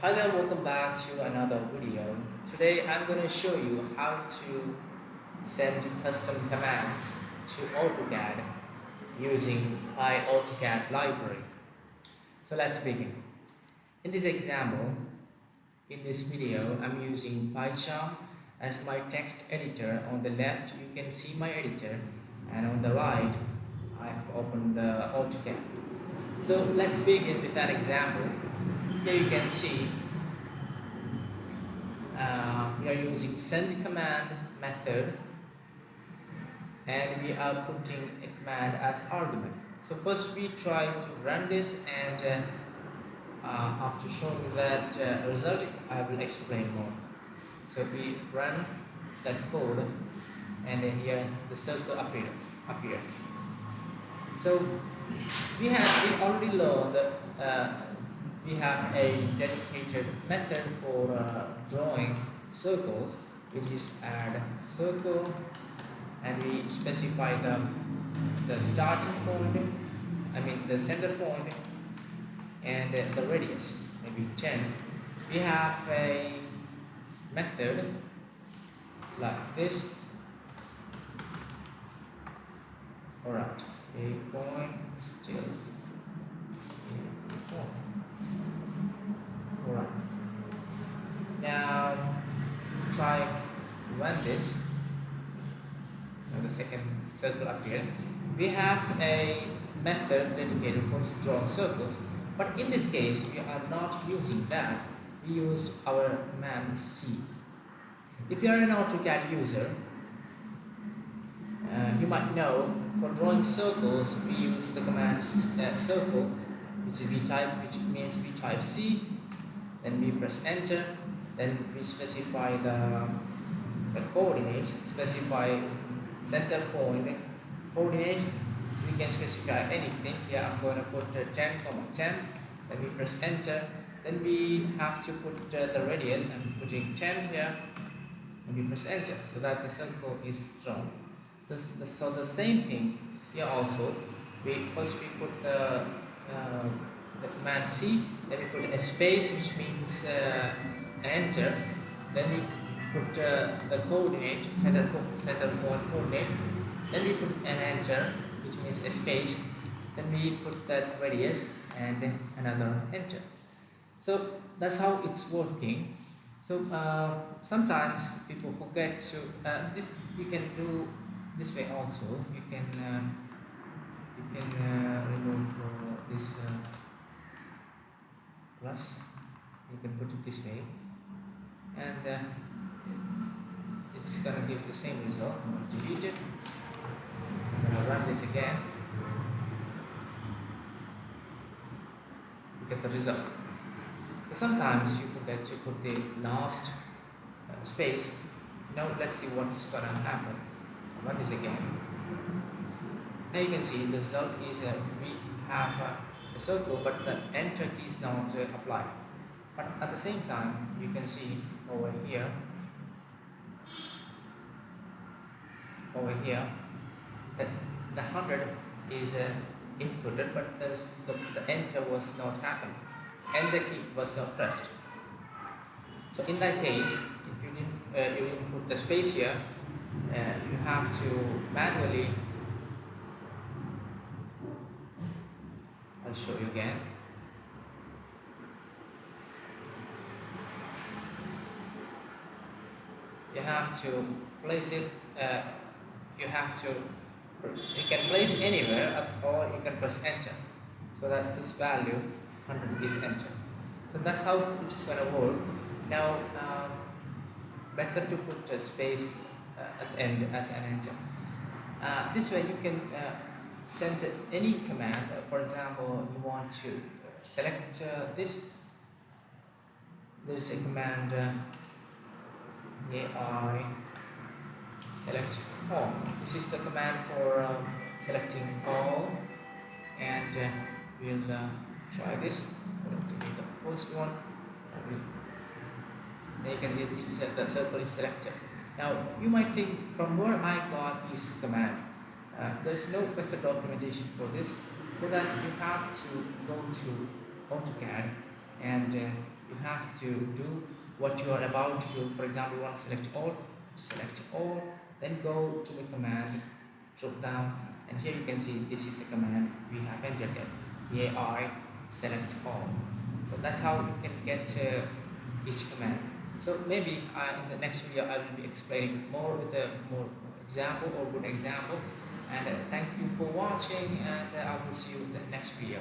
Hi there, welcome back to another video. Today I'm going to show you how to send custom commands to AutoCAD using pyautocad library. So let's begin. In this example, in this video, I'm using PyCharm as my text editor. On the left, you can see my editor, and on the right, I've opened the AutoCAD. So let's begin with an example. Here you can see we are using SendCommand method, and we are putting a command as argument. So first we try to run this, and after showing that result I will explain more. So we run that code, and then here the circle appear. So we already learned that we have a dedicated method for drawing circles, which is add circle, and we specify the starting point, I mean the center point, and the radius, maybe 10. We have a method like this. Alright, a point still a point. Alright, now try run this. Now the second circle appeared. We have a method dedicated for drawing circles, but in this case we are not using that. We use our command C. If you are an AutoCAD user, you might know for drawing circles we use the command circle, which means we type C, then we press enter, then we specify the coordinates, specify center point coordinate. We can specify anything. Yeah, I'm going to put 10, 10. Then we press enter. Then we have to put the radius. I'm putting 10 here. And we press enter so that the circle is drawn. So the same thing here also. First we put the command C. Then we put a space, which means enter. Then we put the coordinate, center point coordinate. Then we put an enter, which means a space. Then we put that radius and then another enter. So that's how it's working. So sometimes people forget to this. You can do this way also. You can remove this plus. You can put it this way, and it's gonna give the same result. I'm going to delete it. I'm going to run this again. You get the result. So sometimes you forget to put the last space. Now let's see what's gonna happen. I'll run this again. Now you can see the result is we have a circle, but the enter key is not applied. But at the same time, you can see over here, that the 100 is inputted, but the enter was not happened. Enter key was not pressed. So in that case, if you didn't put the space here, you have to manually. I'll show you again. You have to place it. You can place anywhere, or you can press enter, so that this value 100 is entered. So that's how it is going to work. Now, better to put a space at the end as an enter. This way you can send any command. For example, you want to select this. There's a command AI select all. This is the command for selecting all, and we'll try this. Delete the first one. Then you can see it's the circle is selected. Now you might think, from where I got this command? There's no better documentation for this. For that, you have to go to AutoCAD and you have to do what you are about to do. For example, you want to select all, then go to the command drop down, and here you can see this is the command we have entered it, AI select all. So that's how you can get each command. So maybe in the next video I will be explaining more with a more example or good example. And thank you for watching, and I will see you in the next video.